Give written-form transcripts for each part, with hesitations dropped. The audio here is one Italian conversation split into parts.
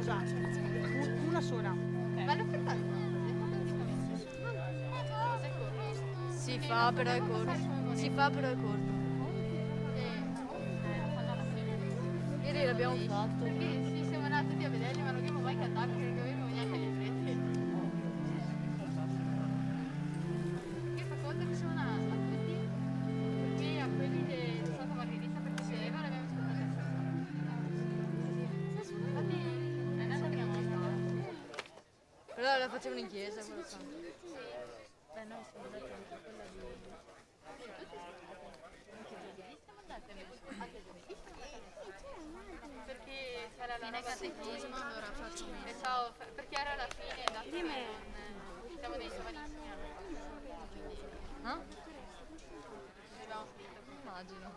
scusa, una sola. Si fa però è corto. Ieri l'abbiamo fatto. Sì, siamo andati a vederli, ma non abbiamo mai cantato perché avevo neanche le frette. Che fa conto che sono a tutti, perché a quelli di Santa Margherita perché se Eva l'abbiamo ascoltata. Infatti è nata prima volta. Però la facevano in chiesa quella santa. No, siamo andati anche a quella di... Perché c'era la fine catechismo, allora faccio perché era la fine da siamo dei giovanissimi. No? Abbiamo finito. Immagino.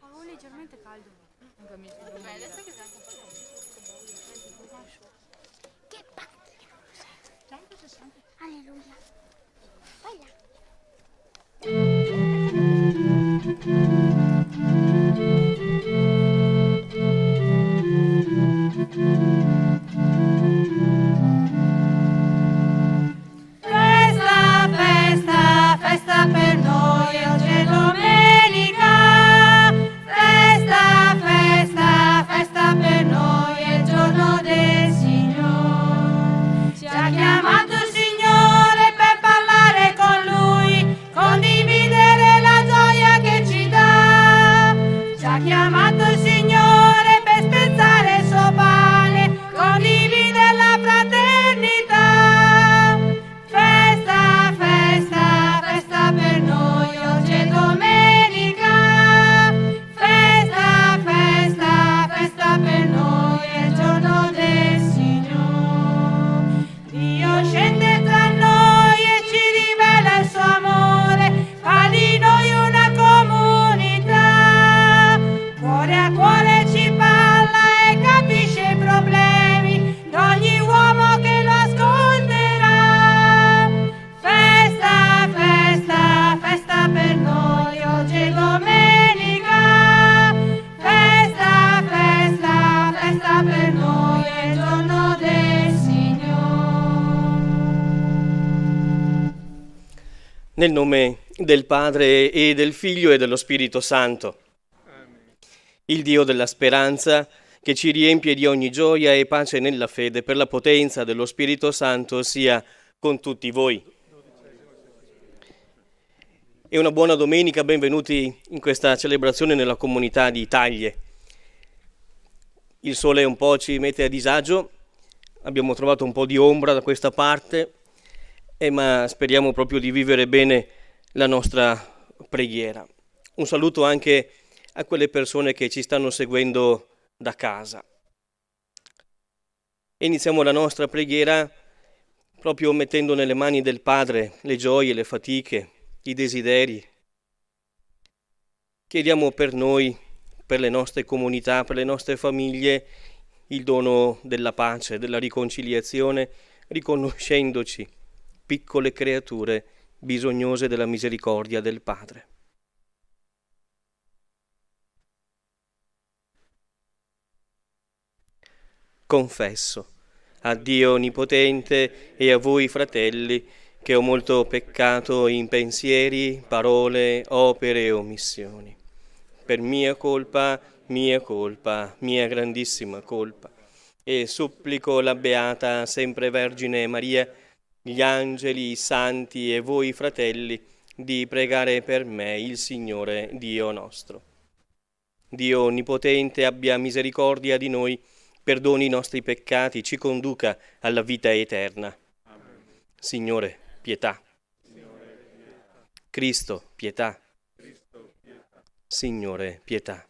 Ho leggermente caldo. Non capisco. Beh, adesso che abbiamo fatto Che pacchia! 160. Alleluia. Vai là. Festa, festa, festa per noi, oggi è domenica. Festa, festa, festa per noi, è il giorno del Signore. Ci ha chiamato il Signore per parlare con Lui, condividere la gioia che ci dà. Ci ha chiamato il Signore per spezzare il suo pane, condividere la fraternità. Festa, festa, festa per noi, oggi è domenica. Festa, festa, festa per noi, è il giorno del Signore. Dio scende tra noi e ci rivela il suo amore, fa di noi una comunità. Cuore a cuore ci parla e capisce i problemi di ogni uomo che lo ascolterà. Festa, festa, festa per noi, oggi è domenica. Festa, festa, festa per noi, è il giorno del Signore. Nel nome del Padre e del Figlio e dello Spirito Santo. Il Dio della speranza, che ci riempie di ogni gioia e pace nella fede, per la potenza dello Spirito Santo, sia con tutti voi. E una buona domenica, benvenuti in questa celebrazione nella comunità di Taglie. Il sole un po' ci mette a disagio, abbiamo trovato un po' di ombra da questa parte, ma speriamo proprio di vivere bene la nostra preghiera. Un saluto anche a quelle persone che ci stanno seguendo da casa. E iniziamo la nostra preghiera proprio mettendo nelle mani del Padre le gioie, le fatiche, i desideri. Chiediamo per noi, per le nostre comunità, per le nostre famiglie, il dono della pace, della riconciliazione, riconoscendoci piccole creature bisognose della misericordia del Padre. Confesso a Dio Onnipotente e a voi, fratelli, che ho molto peccato in pensieri, parole, opere e omissioni. Per mia colpa, mia grandissima colpa. E supplico la Beata Sempre Vergine Maria, gli angeli, i santi e voi, fratelli, di pregare per me il Signore Dio nostro. Dio Onnipotente abbia misericordia di noi, perdoni i nostri peccati, ci conduca alla vita eterna. Amen. Signore, pietà. Cristo, pietà. Signore, pietà.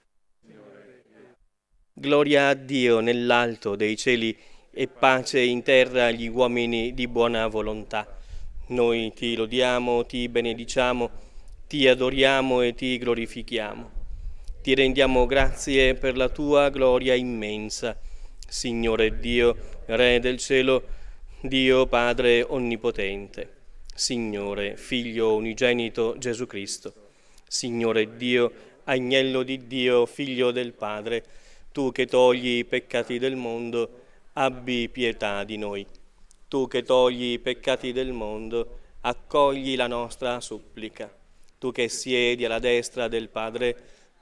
Gloria a Dio nell'alto dei cieli e pace in terra agli uomini di buona volontà. Noi ti lodiamo, ti benediciamo, ti adoriamo e ti glorifichiamo. Ti rendiamo grazie per la tua gloria immensa, Signore Dio, Re del cielo, Dio Padre Onnipotente, Signore, Figlio unigenito Gesù Cristo, Signore Dio, agnello di Dio, figlio del Padre, tu che togli i peccati del mondo, abbi pietà di noi. Tu che togli i peccati del mondo, accogli la nostra supplica. Tu che siedi alla destra del Padre,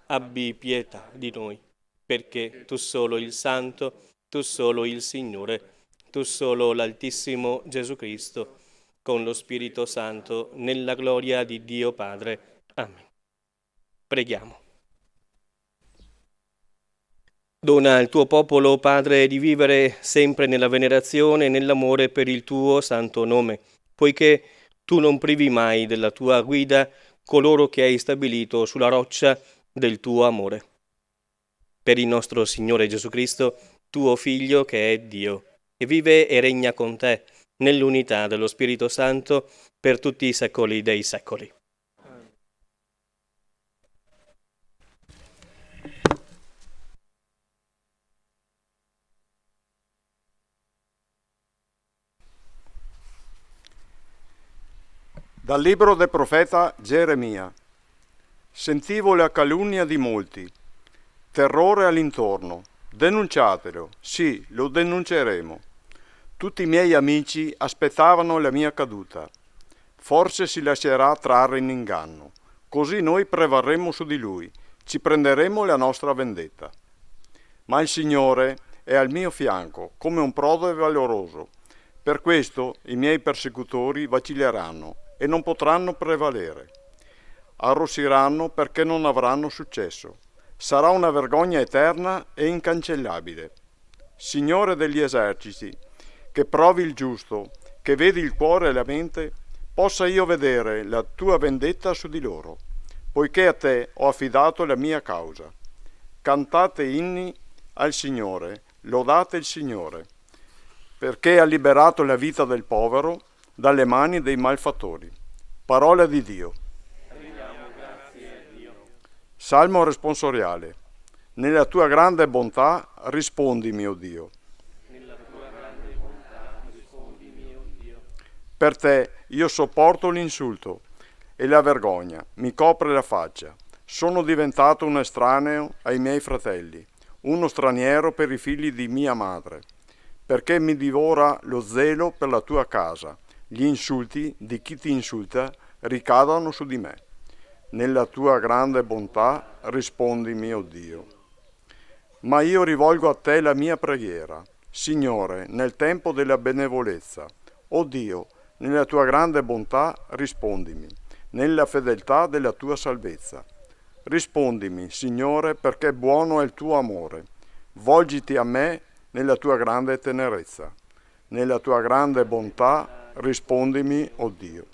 abbi pietà di noi, perché tu solo il Santo, tu solo il Signore, tu solo l'Altissimo Gesù Cristo, con lo Spirito Santo, nella gloria di Dio Padre. Amen. Preghiamo. Dona al tuo popolo, Padre, di vivere sempre nella venerazione e nell'amore per il tuo santo nome, poiché tu non privi mai della tua guida coloro che hai stabilito sulla roccia del tuo amore. Per il nostro Signore Gesù Cristo, tuo Figlio che è Dio, e vive e regna con te, nell'unità dello Spirito Santo, per tutti i secoli dei secoli. Dal libro del profeta Geremia. Sentivo la calunnia di molti, terrore all'intorno. Denunciatelo, sì, lo denunceremo. Tutti i miei amici aspettavano la mia caduta. Forse si lascerà trarre in inganno. Così noi prevarremo su di lui, ci prenderemo la nostra vendetta. Ma il Signore è al mio fianco, come un prode valoroso. Per questo i miei persecutori vacilleranno e non potranno prevalere. Arrossiranno perché non avranno successo. Sarà una vergogna eterna e incancellabile. Signore degli eserciti, che provi il giusto, che vedi il cuore e la mente, possa io vedere la tua vendetta su di loro, poiché a te ho affidato la mia causa. Cantate inni al Signore, lodate il Signore, perché ha liberato la vita del povero dalle mani dei malfattori. Parola di Dio. Salmo responsoriale. Nella tua grande bontà rispondimi, o Dio. Per te io sopporto l'insulto e la vergogna, mi copre la faccia. Sono diventato un estraneo ai miei fratelli, uno straniero per i figli di mia madre, perché mi divora lo zelo per la tua casa. Gli insulti di chi ti insulta ricadono su di me. Nella tua grande bontà rispondimi, o Dio. Ma io rivolgo a te la mia preghiera, Signore, nel tempo della benevolenza. O Dio, nella tua grande bontà rispondimi, nella fedeltà della tua salvezza. Rispondimi, Signore, perché buono è il tuo amore. Volgiti a me nella tua grande tenerezza. Nella tua grande bontà rispondimi, o Dio.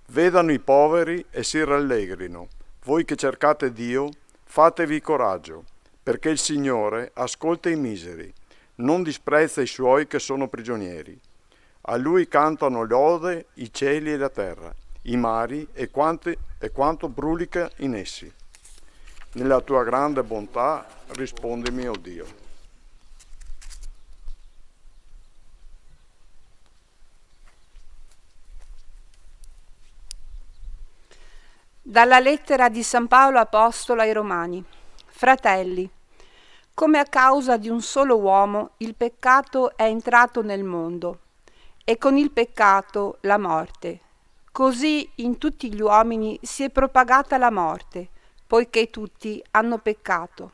Vedano i poveri e si rallegrino. Voi che cercate Dio, fatevi coraggio, perché il Signore ascolta i miseri, non disprezza i suoi che sono prigionieri. A Lui cantano lode i cieli e la terra, i mari e quanto brulica in essi. Nella tua grande bontà rispondimi, o Dio. Dalla lettera di San Paolo Apostolo ai Romani. Fratelli, come a causa di un solo uomo il peccato è entrato nel mondo, e con il peccato la morte, così in tutti gli uomini si è propagata la morte, poiché tutti hanno peccato.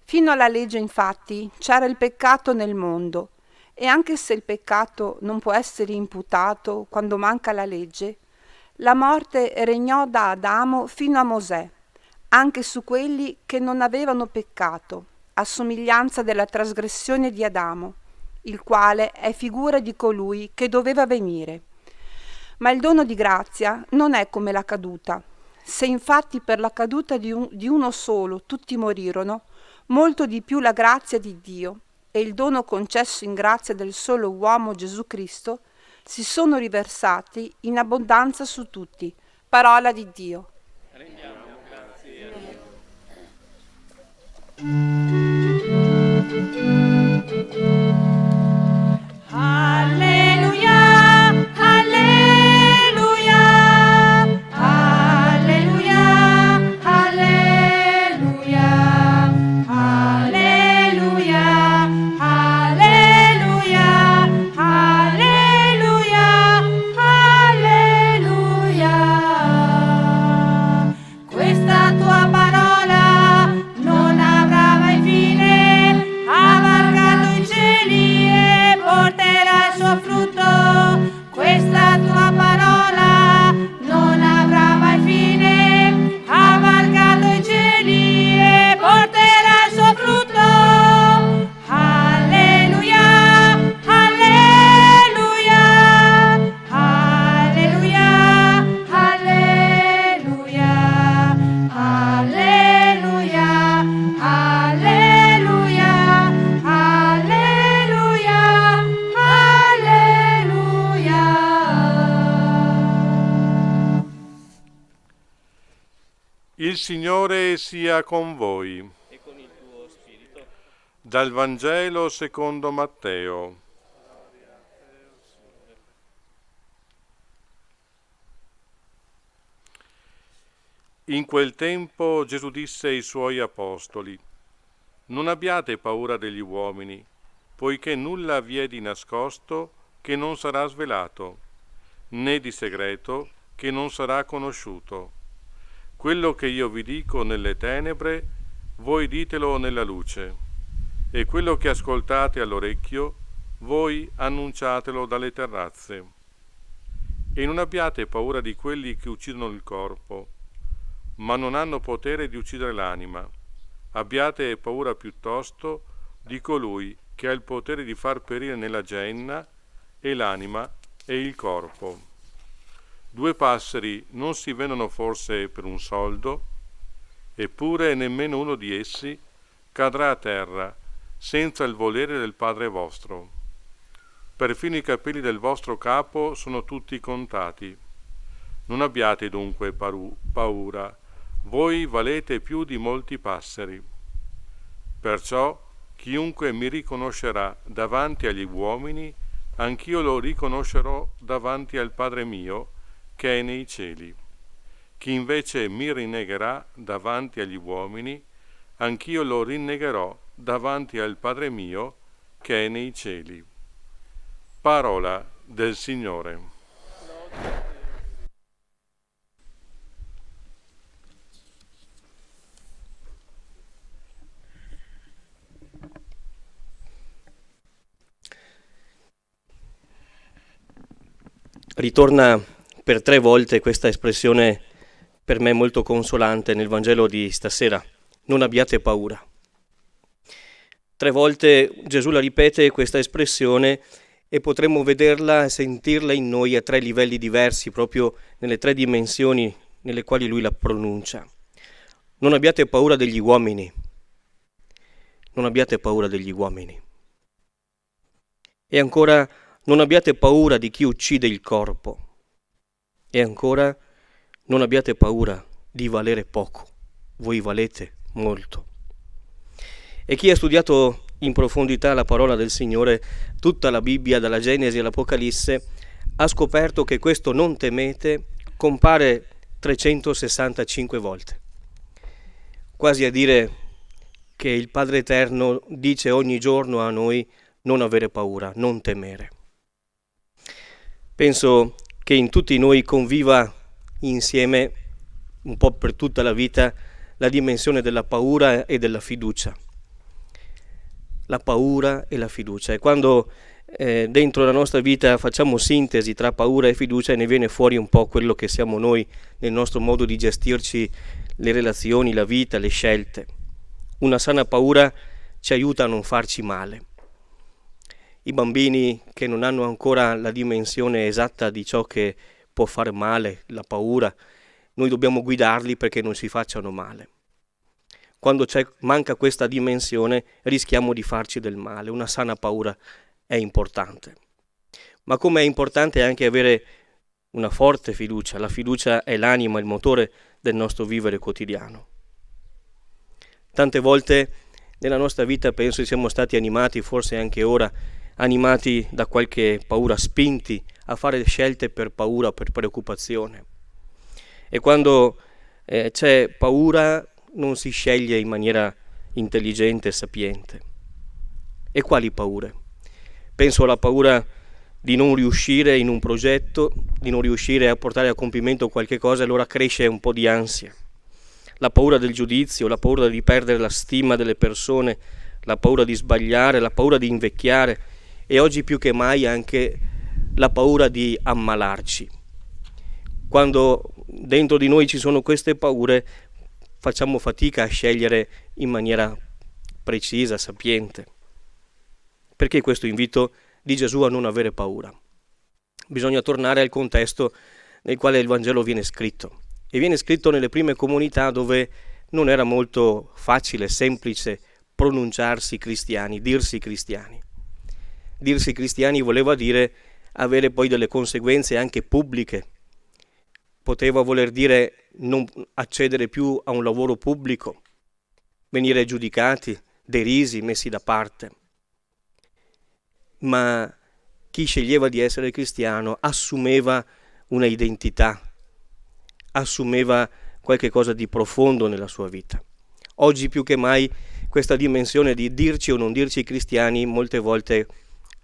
Fino alla legge, infatti, c'era il peccato nel mondo, e anche se il peccato non può essere imputato quando manca la legge, la morte regnò da Adamo fino a Mosè, anche su quelli che non avevano peccato, a somiglianza della trasgressione di Adamo, il quale è figura di colui che doveva venire. Ma il dono di grazia non è come la caduta. Se infatti per la caduta di uno solo tutti morirono, molto di più la grazia di Dio e il dono concesso in grazia del solo uomo Gesù Cristo si sono riversati in abbondanza su tutti. Parola di Dio. Rendiamo grazie a Dio. Alleluia, alleluia, alleluia. Signore sia con voi. E con il tuo spirito. Dal Vangelo secondo Matteo. In quel tempo Gesù disse ai suoi apostoli: non abbiate paura degli uomini, poiché nulla vi è di nascosto che non sarà svelato, né di segreto che non sarà conosciuto. Quello che io vi dico nelle tenebre, voi ditelo nella luce, e quello che ascoltate all'orecchio, voi annunciatelo dalle terrazze. E non abbiate paura di quelli che uccidono il corpo, ma non hanno potere di uccidere l'anima. Abbiate paura piuttosto di colui che ha il potere di far perire nella genna e l'anima e il corpo. 2 passeri non si vendono forse per un soldo? Eppure nemmeno uno di essi cadrà a terra senza il volere del Padre vostro. Perfino i capelli del vostro capo sono tutti contati. Non abbiate dunque paura, voi valete più di molti passeri. Perciò chiunque mi riconoscerà davanti agli uomini, anch'io lo riconoscerò davanti al Padre mio che è nei cieli. Chi invece mi rinnegherà davanti agli uomini, anch'io lo rinnegherò davanti al Padre mio che è nei cieli. Parola del Signore. Ritorna per 3 volte questa espressione per me molto consolante nel Vangelo di stasera: non abbiate paura. 3 volte Gesù la ripete questa espressione e potremmo vederla e sentirla in noi a 3 livelli diversi, proprio nelle 3 dimensioni nelle quali lui la pronuncia. Non abbiate paura degli uomini. Non abbiate paura degli uomini. E ancora, non abbiate paura di chi uccide il corpo. E ancora, non abbiate paura di valere poco. Voi valete molto. E chi ha studiato in profondità la parola del Signore, tutta la Bibbia, dalla Genesi all'Apocalisse, ha scoperto che questo non temete compare 365 volte. Quasi a dire che il Padre Eterno dice ogni giorno a noi: non avere paura, non temere. Penso che in tutti noi conviva insieme, un po' per tutta la vita, la dimensione della paura e della fiducia. La paura e la fiducia. E quando dentro la nostra vita facciamo sintesi tra paura e fiducia, ne viene fuori un po' quello che siamo noi nel nostro modo di gestirci le relazioni, la vita, le scelte. Una sana paura ci aiuta a non farci male. I bambini che non hanno ancora la dimensione esatta di ciò che può fare male, la paura, noi dobbiamo guidarli perché non si facciano male. Quando manca questa dimensione rischiamo di farci del male. Una sana paura è importante. Ma come è importante anche avere una forte fiducia. La fiducia è l'anima, il motore del nostro vivere quotidiano. Tante volte nella nostra vita penso siamo stati animati, forse anche ora, animati da qualche paura, spinti a fare scelte per paura, per preoccupazione. E quando c'è paura non si sceglie in maniera intelligente e sapiente. E quali paure? Penso alla paura di non riuscire in un progetto, di non riuscire a portare a compimento qualche cosa, allora cresce un po' di ansia. La paura del giudizio, la paura di perdere la stima delle persone, la paura di sbagliare, la paura di invecchiare e oggi più che mai anche la paura di ammalarci. Quando dentro di noi ci sono queste paure, facciamo fatica a scegliere in maniera precisa, sapiente. Perché questo invito di Gesù a non avere paura? Bisogna tornare al contesto nel quale il Vangelo viene scritto. E viene scritto nelle prime comunità dove non era molto facile, semplice pronunciarsi cristiani, dirsi cristiani. Dirsi cristiani voleva dire avere poi delle conseguenze anche pubbliche, poteva voler dire non accedere più a un lavoro pubblico, venire giudicati, derisi, messi da parte. Ma chi sceglieva di essere cristiano assumeva una identità, assumeva qualche cosa di profondo nella sua vita. Oggi più che mai questa dimensione di dirci o non dirci cristiani molte volte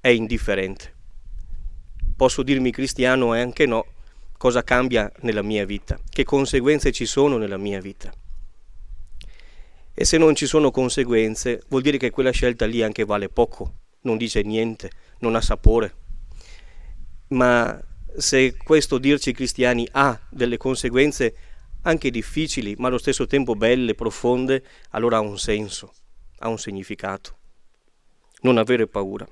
è indifferente. Posso dirmi cristiano e anche no, cosa cambia nella mia vita? Che conseguenze ci sono nella mia vita? E se non ci sono conseguenze, vuol dire che quella scelta lì anche vale poco, non dice niente, non ha sapore. Ma se questo dirci cristiani ha delle conseguenze anche difficili, ma allo stesso tempo belle, profonde, allora ha un senso, ha un significato. Non avere paura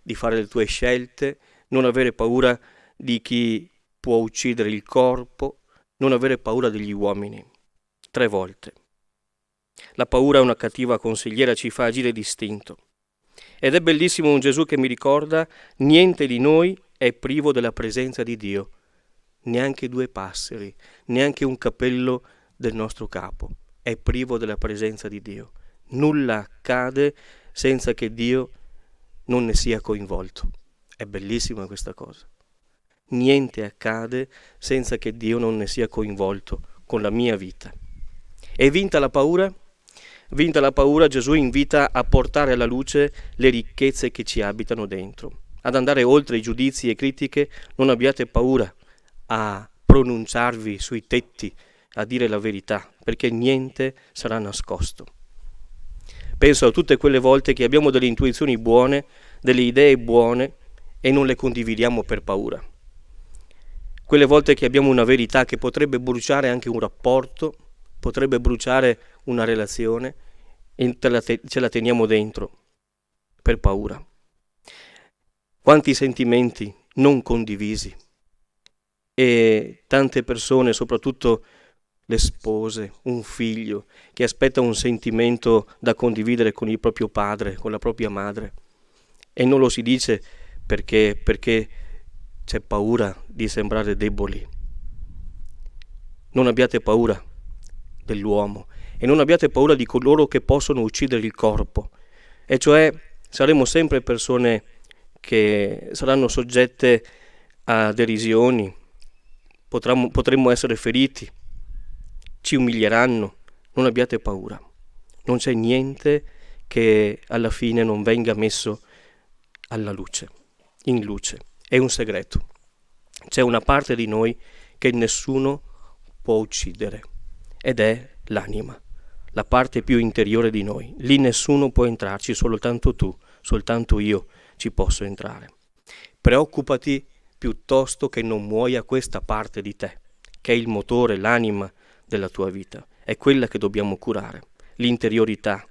di fare le tue scelte, non avere paura di chi può uccidere il corpo, non avere paura degli uomini. 3 volte. La paura è una cattiva consigliera, ci fa agire distinto. Ed è bellissimo un Gesù che mi ricorda: niente di noi è privo della presenza di Dio, neanche 2 passeri, neanche un capello del nostro capo è privo della presenza di Dio. Nulla accade senza che Dio non ne sia coinvolto. È bellissima questa cosa. Niente accade senza che Dio non ne sia coinvolto con la mia vita. E vinta la paura, Gesù invita a portare alla luce le ricchezze che ci abitano dentro, ad andare oltre i giudizi e critiche. Non abbiate paura a pronunciarvi sui tetti, a dire la verità, perché niente sarà nascosto. Penso a tutte quelle volte che abbiamo delle intuizioni buone, delle idee buone e non le condividiamo per paura. Quelle volte che abbiamo una verità che potrebbe bruciare anche un rapporto, potrebbe bruciare una relazione e ce la teniamo dentro per paura. Quanti sentimenti non condivisi e tante persone, soprattutto le spose, un figlio che aspetta un sentimento da condividere con il proprio padre, con la propria madre, e non lo si dice perché c'è paura di sembrare deboli. Non abbiate paura dell'uomo e non abbiate paura di coloro che possono uccidere il corpo, e cioè saremo sempre persone che saranno soggette a derisioni, potremmo essere feriti, ci umilieranno. Non abbiate paura, non c'è niente che alla fine non venga messo alla luce, in luce. È un segreto. C'è una parte di noi che nessuno può uccidere ed è l'anima, la parte più interiore di noi. Lì nessuno può entrarci, soltanto tu, soltanto io ci posso entrare. Preoccupati piuttosto che non muoia questa parte di te, che è il motore, l'anima della tua vita. È quella che dobbiamo curare, l'interiorità.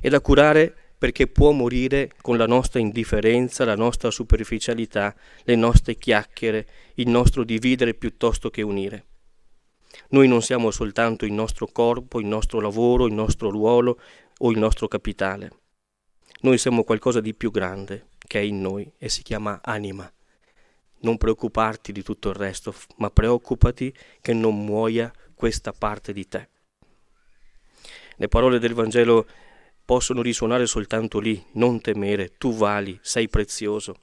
È da curare perché può morire con la nostra indifferenza, la nostra superficialità, le nostre chiacchiere, il nostro dividere piuttosto che unire. Noi non siamo soltanto il nostro corpo, il nostro lavoro, il nostro ruolo o il nostro capitale. Noi siamo qualcosa di più grande che è in noi e si chiama anima. Non preoccuparti di tutto il resto, ma preoccupati che non muoia questa parte di te. Le parole del Vangelo possono risuonare soltanto lì: non temere, tu vali, sei prezioso.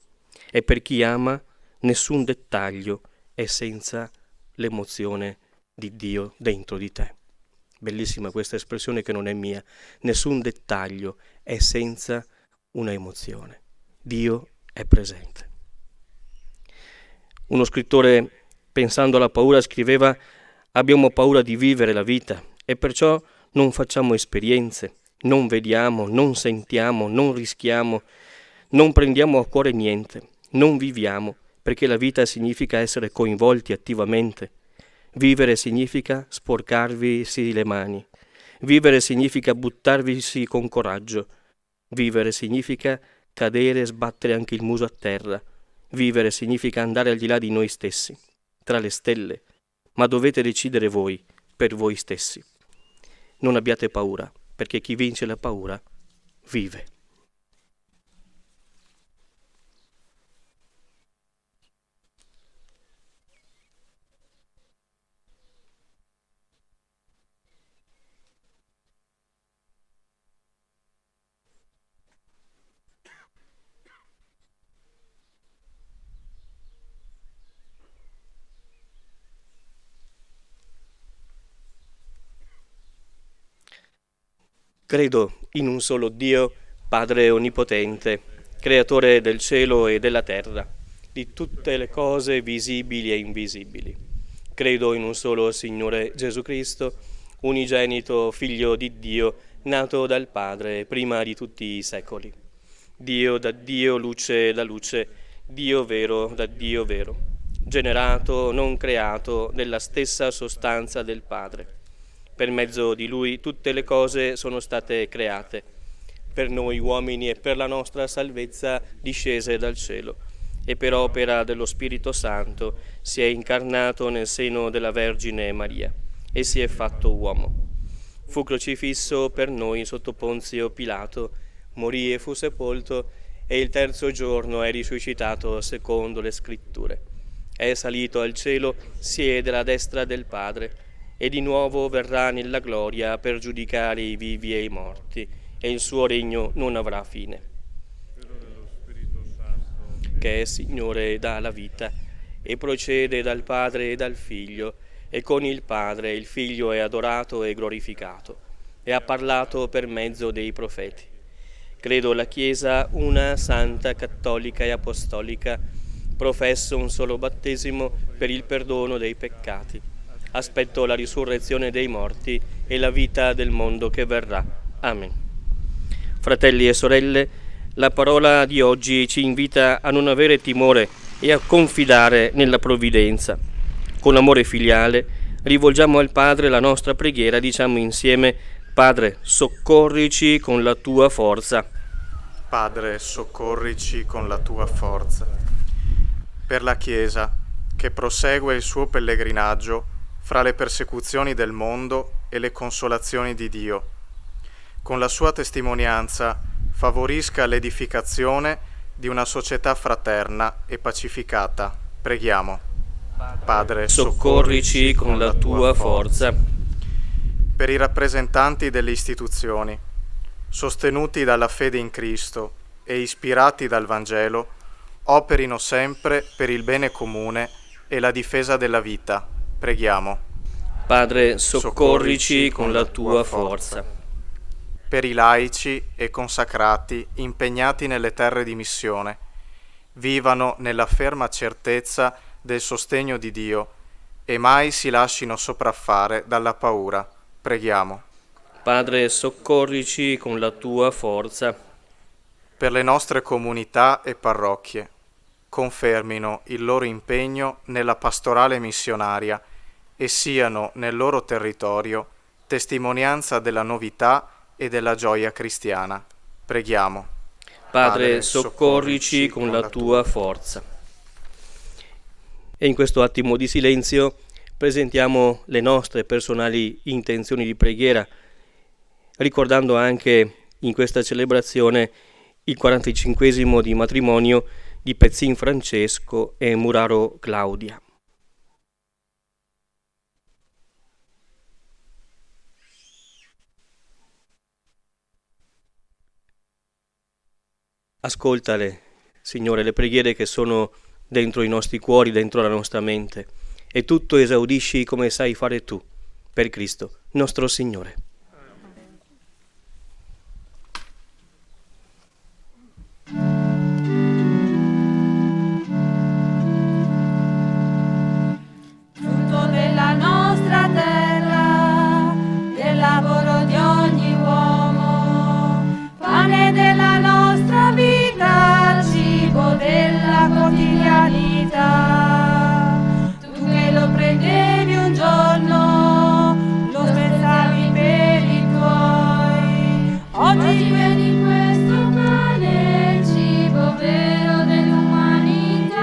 E per chi ama nessun dettaglio è senza l'emozione di Dio dentro di te. Bellissima questa espressione che non è mia. Nessun dettaglio è senza una emozione. Dio è presente. Uno scrittore, pensando alla paura, scriveva: abbiamo paura di vivere la vita e perciò non facciamo esperienze, non vediamo, non sentiamo, non rischiamo, non prendiamo a cuore niente, non viviamo, perché la vita significa essere coinvolti attivamente. Vivere significa sporcarvisi le mani. Vivere significa buttarvisi con coraggio. Vivere significa cadere e sbattere anche il muso a terra. Vivere significa andare al di là di noi stessi, tra le stelle, ma dovete decidere voi, per voi stessi. Non abbiate paura, perché chi vince la paura vive. Credo in un solo Dio, Padre Onnipotente, Creatore del cielo e della terra, di tutte le cose visibili e invisibili. Credo in un solo Signore Gesù Cristo, unigenito Figlio di Dio, nato dal Padre prima di tutti i secoli. Dio da Dio, luce da luce, Dio vero da Dio vero, generato, non creato, della stessa sostanza del Padre. Per mezzo di Lui tutte le cose sono state create, per noi uomini e per la nostra salvezza discese dal cielo, e per opera dello Spirito Santo si è incarnato nel seno della Vergine Maria e si è fatto uomo. Fu crocifisso per noi sotto Ponzio Pilato, morì e fu sepolto, e il terzo giorno è risuscitato secondo le Scritture. È salito al cielo, siede alla destra del Padre, e di nuovo verrà nella gloria per giudicare i vivi e i morti, e il suo regno non avrà fine. Che è Signore e dà la vita, e procede dal Padre e dal Figlio, e con il Padre il Figlio è adorato e glorificato, e ha parlato per mezzo dei profeti. Credo la Chiesa una, santa, cattolica e apostolica, professo un solo battesimo per il perdono dei peccati. Aspetto la risurrezione dei morti e la vita del mondo che verrà. Amen. Fratelli e sorelle, la parola di oggi ci invita a non avere timore e a confidare nella provvidenza. Con amore filiale rivolgiamo al Padre la nostra preghiera, diciamo insieme: Padre, soccorrici con la tua forza. Padre, soccorrici con la tua forza. Per la Chiesa, che prosegue il suo pellegrinaggio fra le persecuzioni del mondo e le consolazioni di Dio, con la sua testimonianza favorisca l'edificazione di una società fraterna e pacificata. Preghiamo. Padre, soccorrici con la tua forza. Per i rappresentanti delle istituzioni, sostenuti dalla fede in Cristo e ispirati dal Vangelo, operino sempre per il bene comune e la difesa della vita. Preghiamo. Padre, soccorrici con la tua forza. Per i laici e consacrati impegnati nelle terre di missione, vivano nella ferma certezza del sostegno di Dio e mai si lascino sopraffare dalla paura. Preghiamo. Padre, soccorrici con la tua forza. Per le nostre comunità e parrocchie, confermino il loro impegno nella pastorale missionaria e siano nel loro territorio testimonianza della novità e della gioia cristiana. Preghiamo. Padre, soccorrici con la tua forza. E in questo attimo di silenzio presentiamo le nostre personali intenzioni di preghiera, ricordando anche in questa celebrazione il 45esimo di matrimonio di Pezzin Francesco e Muraro Claudia. Ascoltale, Signore, le preghiere che sono dentro i nostri cuori, dentro la nostra mente, e tutto esaudisci come sai fare tu, per Cristo, nostro Signore. Frutto della nostra terra, del lavoro di ogni uomo, pane della nostra vita, cibo della quotidianità. Tu che lo prendevi un giorno, lo spezzavi per i tuoi. Oggi vedi questo pane, il cibo vero dell'umanità.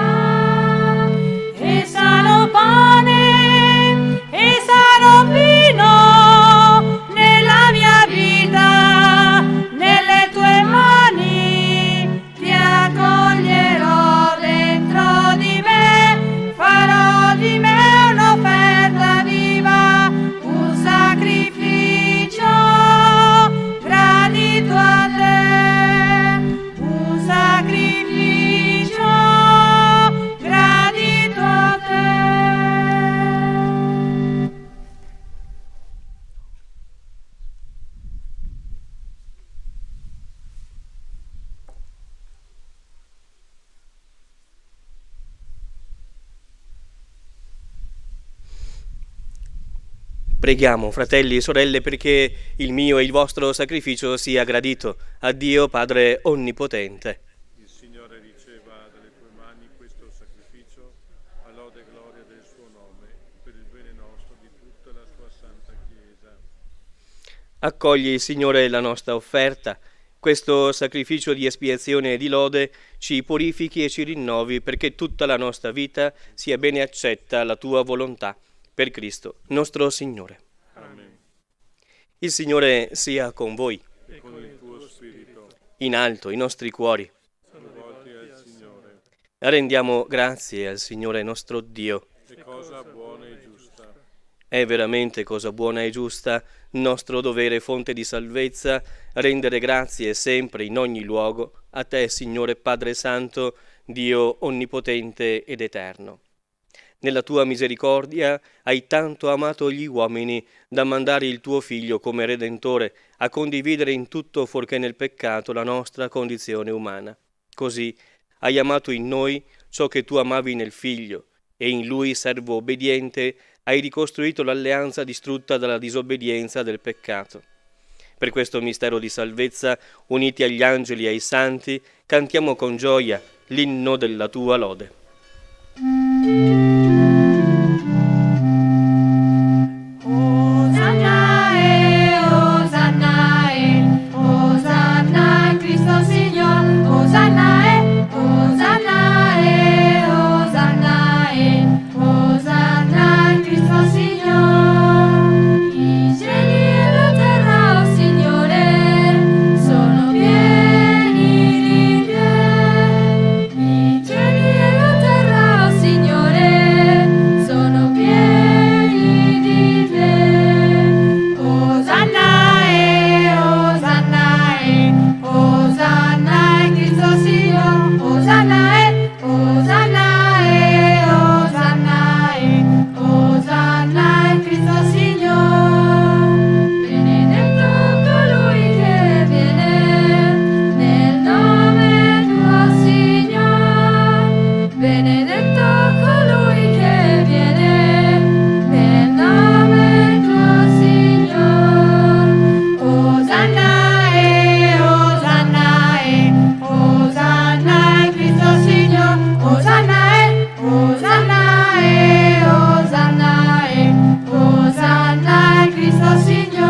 E sarò pane, e sarò vino nella mia vita, nelle tue mani ti accoglierò dentro di me, farò di me un'offerta viva, un sacrificio gradito a Preghiamo, fratelli e sorelle, perché il mio e il vostro sacrificio sia gradito a Dio Padre Onnipotente. Il Signore riceva dalle tue mani questo sacrificio, a lode e gloria del suo nome, per il bene nostro di tutta la sua santa Chiesa. Accogli, Signore, la nostra offerta. Questo sacrificio di espiazione e di lode ci purifichi e ci rinnovi, perché tutta la nostra vita sia bene accetta alla tua volontà, per Cristo nostro Signore. Amen. Il Signore sia con voi. E con il tuo spirito, In alto i nostri cuori. rivolti al Signore. Rendiamo grazie al Signore nostro Dio. È cosa buona e giusta. È veramente cosa buona e giusta, nostro dovere fonte di salvezza, rendere grazie sempre in ogni luogo a te, Signore Padre Santo, Dio onnipotente ed eterno. Nella tua misericordia hai tanto amato gli uomini da mandare il tuo Figlio come Redentore a condividere in tutto fuorché nel peccato la nostra condizione umana. Così hai amato in noi ciò che tu amavi nel Figlio, e in Lui, servo obbediente, hai ricostruito l'alleanza distrutta dalla disobbedienza del peccato. Per questo mistero di salvezza, uniti agli angeli e ai santi, cantiamo con gioia l'inno della tua lode. Osanna in Cristo Signor, Osanna in Cristo Signor. I cieli e la terra, oh Signore, sono pieni di te. I cieli e la terra, oh Signore, sono pieni di te. Osanna in Cristo Signor, Osanna in Cristo Signor. Benedetto colui che viene nel nome tuo, Signor. Benedetto colui che viene nel nome tuo, Signor. Osanna in Cristo Signor, Osanna in Cristo Signor.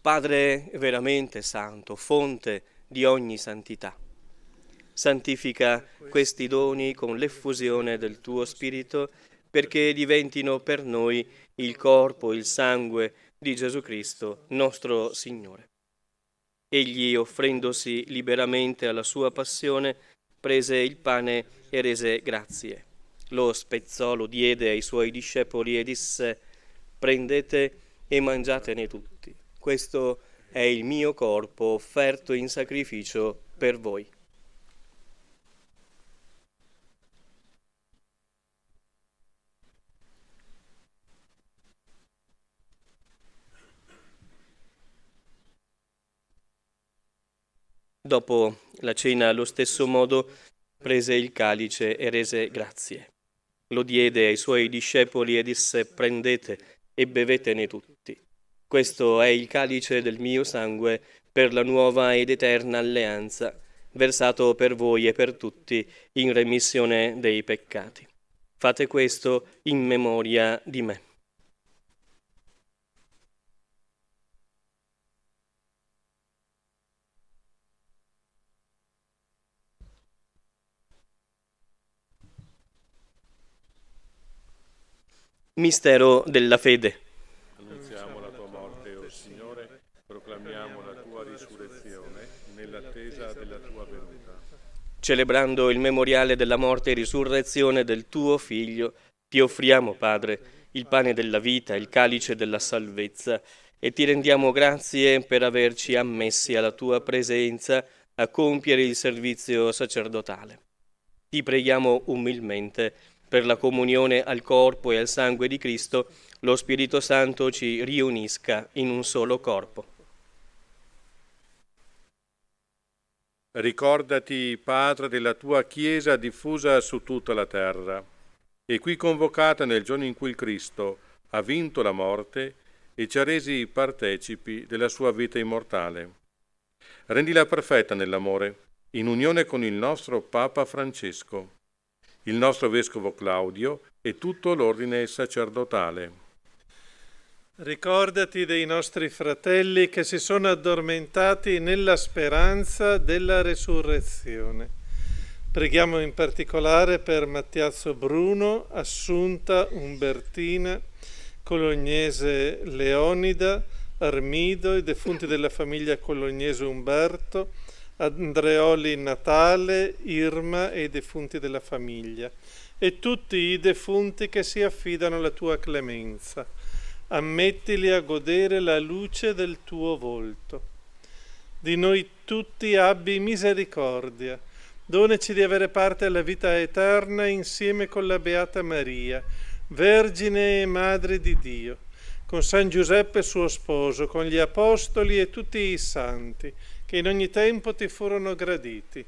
Padre veramente santo, fonte di ogni santità, santifica questi doni con l'effusione del tuo Spirito, perché diventino per noi il corpo e il sangue di Gesù Cristo, nostro Signore. Egli, offrendosi liberamente alla sua passione, prese il pane e rese grazie. Lo spezzò, lo diede ai suoi discepoli e disse: prendete e mangiatene tutti. Questo è il mio corpo offerto in sacrificio per voi. Dopo la cena, allo stesso modo, prese il calice e rese grazie. Lo diede ai suoi discepoli e disse: prendete e bevetene tutti. Questo è il calice del mio sangue per la nuova ed eterna alleanza, versato per voi e per tutti in remissione dei peccati. Fate questo in memoria di me. Mistero della fede. Annunziamo la tua morte, o Signore, proclamiamo la tua risurrezione nell'attesa della tua venuta. Celebrando il memoriale della morte e risurrezione del tuo Figlio, ti offriamo, Padre, il pane della vita, il calice della salvezza, e ti rendiamo grazie per averci ammessi alla tua presenza a compiere il servizio sacerdotale. Ti preghiamo umilmente per la comunione al corpo e al sangue di Cristo, lo Spirito Santo ci riunisca in un solo corpo. Ricordati, Padre, della tua Chiesa diffusa su tutta la terra. e qui convocata nel giorno in cui il Cristo ha vinto la morte e ci ha resi partecipi della sua vita immortale. Rendila perfetta nell'amore, in unione con il nostro Papa Francesco, il nostro Vescovo Claudio e tutto l'ordine sacerdotale. Ricordati dei nostri fratelli che si sono addormentati nella speranza della resurrezione. Preghiamo in particolare per Mattiazzo Bruno, Assunta Umbertina, Colognese Leonida, Armido, i defunti della famiglia Colognese Umberto, Andreoli Natale, Irma e i defunti della famiglia, e tutti i defunti che si affidano alla tua clemenza. Ammettili a godere la luce del tuo volto. Di noi tutti abbi misericordia. Donaci di avere parte alla vita eterna insieme con la Beata Maria, Vergine e Madre di Dio, con San Giuseppe suo sposo, con gli Apostoli e tutti i santi, che in ogni tempo ti furono graditi,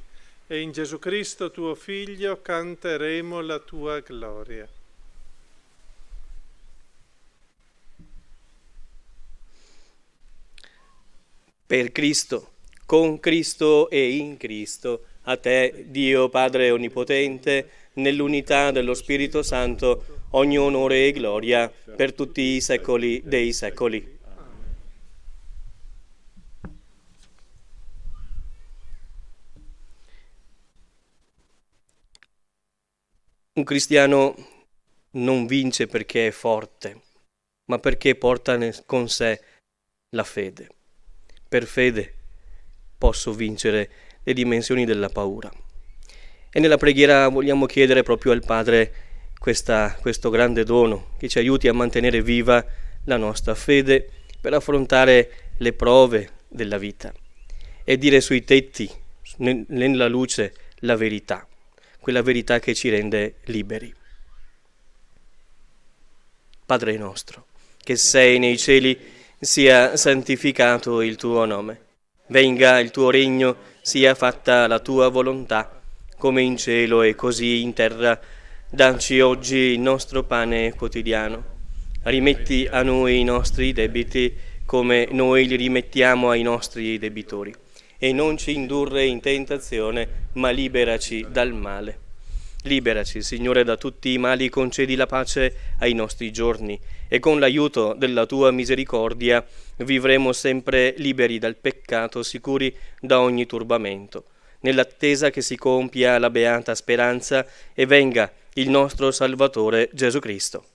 e in Gesù Cristo tuo Figlio canteremo la tua gloria. Per Cristo, con Cristo e in Cristo, a te, Dio Padre Onnipotente, nell'unità dello Spirito Santo, ogni onore e gloria per tutti i secoli dei secoli. Un cristiano non vince perché è forte, ma perché porta con sé la fede. Per fede posso vincere le dimensioni della paura. E nella preghiera vogliamo chiedere proprio al Padre questo grande dono che ci aiuti a mantenere viva la nostra fede per affrontare le prove della vita e dire sui tetti, nella luce, la verità, quella verità che ci rende liberi. Padre nostro, che sei nei cieli, sia santificato il tuo nome. Venga il tuo regno, sia fatta la tua volontà, come in cielo e così in terra. Dacci oggi il nostro pane quotidiano. Rimetti a noi i nostri debiti, come noi li rimettiamo ai nostri debitori. E non ci indurre in tentazione, ma liberaci dal male. Liberaci, Signore, da tutti i mali, concedi la pace ai nostri giorni e con l'aiuto della tua misericordia vivremo sempre liberi dal peccato, sicuri da ogni turbamento, nell'attesa che si compia la beata speranza e venga il nostro Salvatore Gesù Cristo.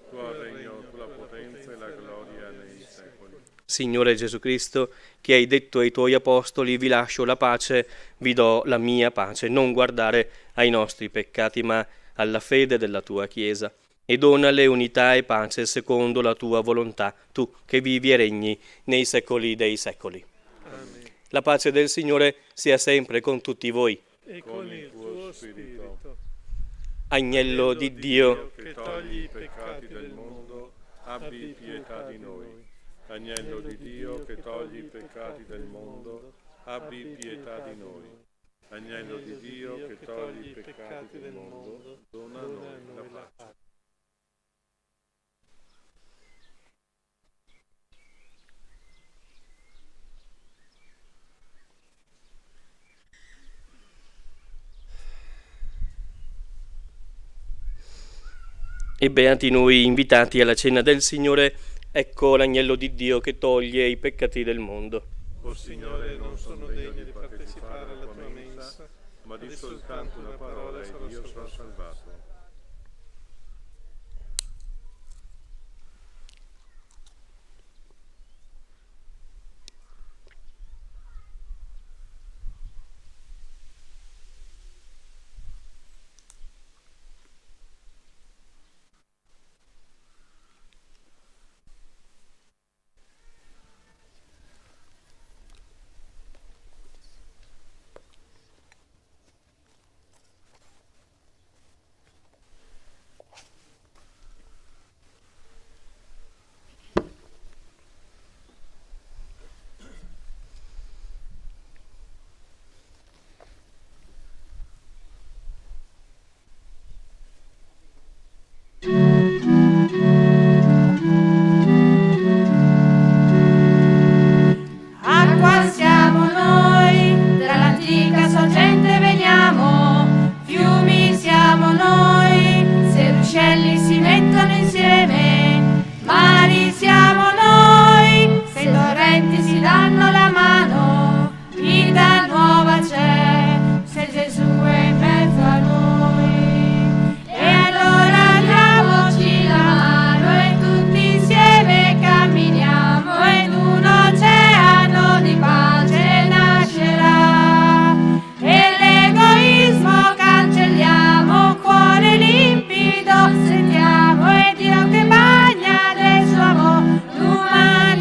Tuo regno, la potenza e la gloria nei secoli. Signore Gesù Cristo, che hai detto ai tuoi apostoli: vi lascio la pace, vi do la mia pace, non guardare ai nostri peccati ma alla fede della tua Chiesa, e donale unità e pace secondo la tua volontà, tu che vivi e regni nei secoli dei secoli. Amen. La pace del Signore sia sempre con tutti voi. E con il tuo spirito. Agnello di Dio, che togli i peccati del mondo, abbi pietà di noi. Agnello di Dio che togli i peccati del mondo, abbi pietà di noi. Agnello di Dio che togli i peccati del mondo, dona a noi la pace. e beati noi invitati alla cena del Signore. Ecco l'agnello di Dio che toglie i peccati del mondo. O Signore, non sono degno di partecipare alla tua mensa, ma di soltanto una parola e io sarò salvato.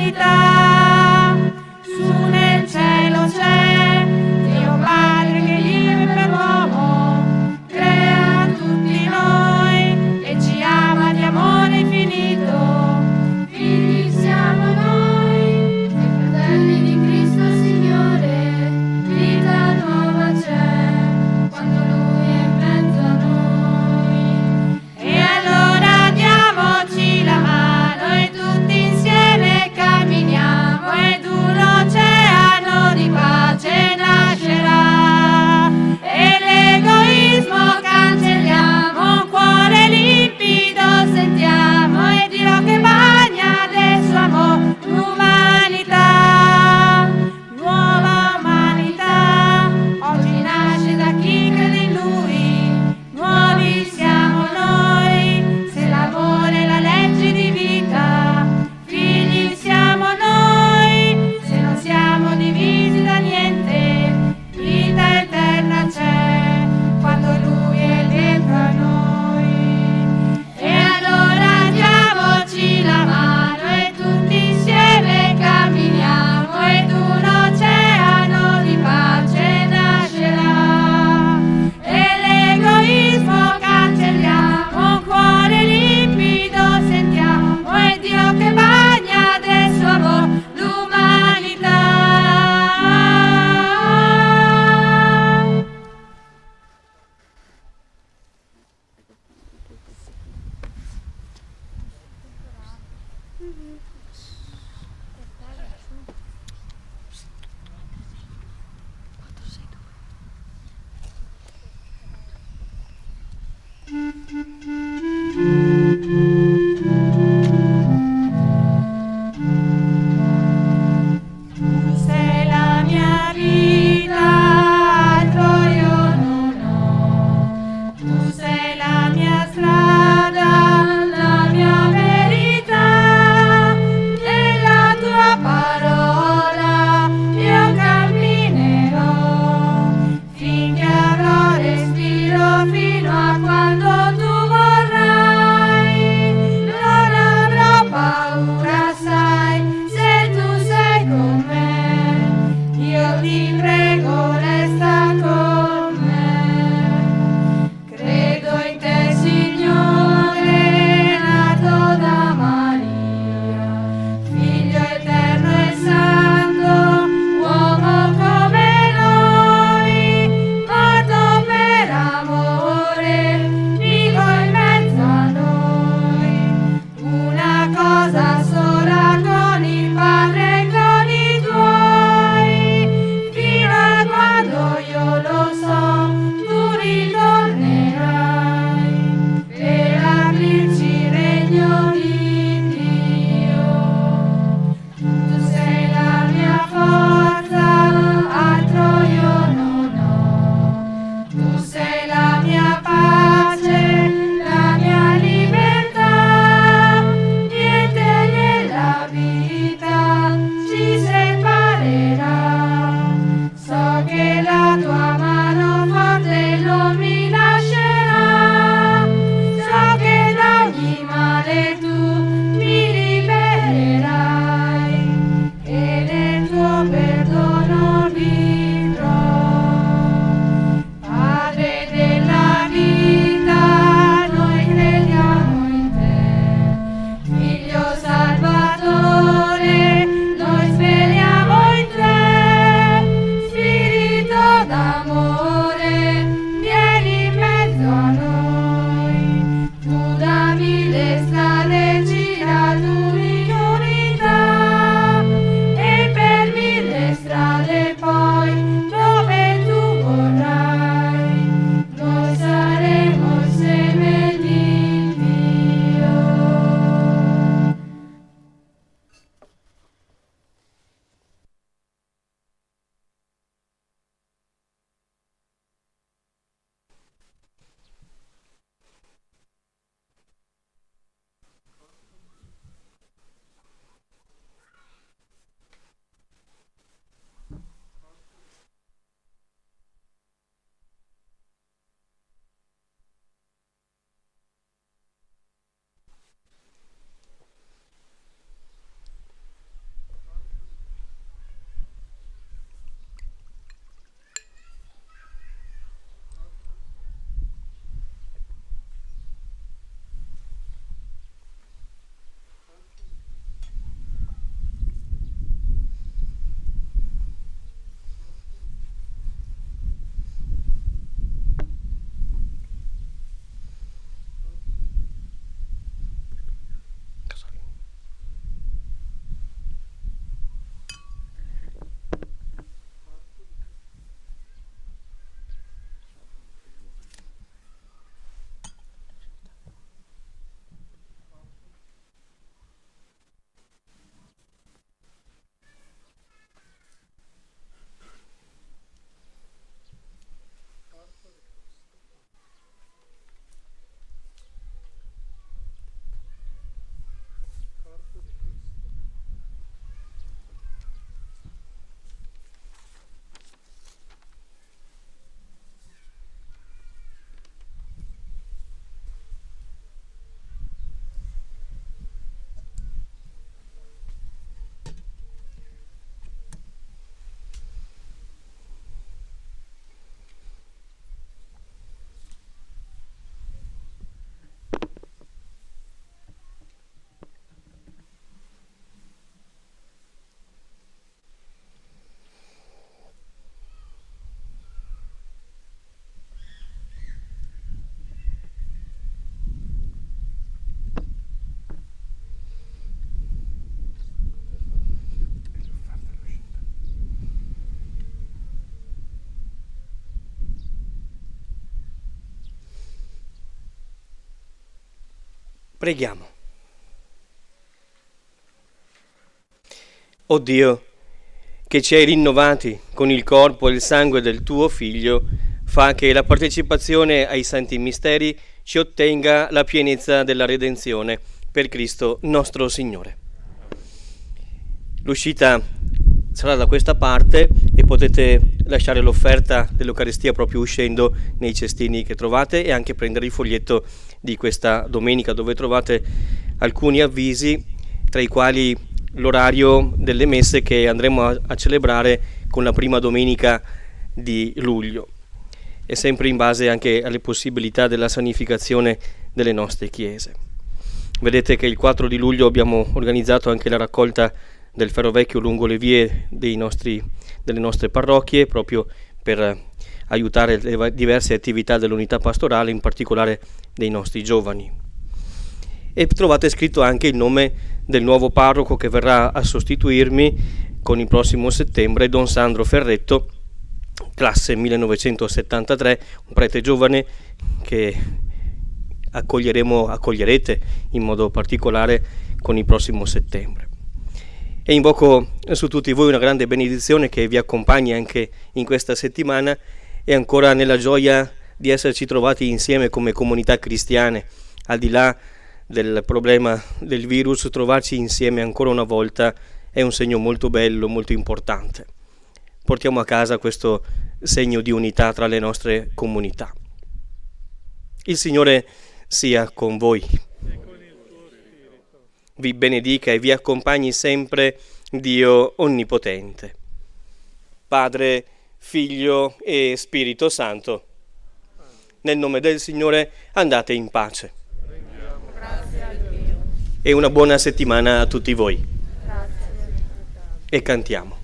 l'eternità. Su nel cielo c'è Dio Padre che vive per l'uomo, crea tutti noi e ci ama di amore infinito. Figli siamo noi, e fratelli di Cristo Signore, vita nuova c'è quando Lui è in mezzo a noi. E allora diamoci la mano e tutti insieme camminiamo Preghiamo. O Dio, che ci hai rinnovati con il corpo e il sangue del tuo Figlio, fa che la partecipazione ai santi misteri ci ottenga la pienezza della redenzione per Cristo nostro Signore. L'uscita sarà da questa parte e potete lasciare l'offerta dell'Eucaristia proprio uscendo nei cestini che trovate e anche prendere il foglietto di questa domenica dove trovate alcuni avvisi, tra i quali l'orario delle messe che andremo a celebrare con la prima domenica di luglio e sempre in base anche alle possibilità della sanificazione delle nostre chiese. Vedete che il 4 di luglio abbiamo organizzato anche la raccolta del ferro vecchio lungo le vie delle nostre parrocchie, proprio per aiutare le diverse attività dell'unità pastorale, in particolare dei nostri giovani. E trovate scritto anche il nome del nuovo parroco che verrà a sostituirmi con il prossimo settembre, Don Sandro Ferretto, classe 1973, un prete giovane che accoglierete in modo particolare con il prossimo settembre. E invoco su tutti voi una grande benedizione che vi accompagni anche in questa settimana e ancora nella gioia di esserci trovati insieme come comunità cristiane, al di là del problema del virus. Trovarci insieme ancora una volta è un segno molto bello, molto importante. Portiamo a casa questo segno di unità tra le nostre comunità. Il Signore sia con voi. Vi benedica e vi accompagni sempre Dio Onnipotente, Padre, Figlio e Spirito Santo. Nel nome del Signore andate in pace. Grazie a Dio. E una buona settimana a tutti voi. Grazie. E cantiamo.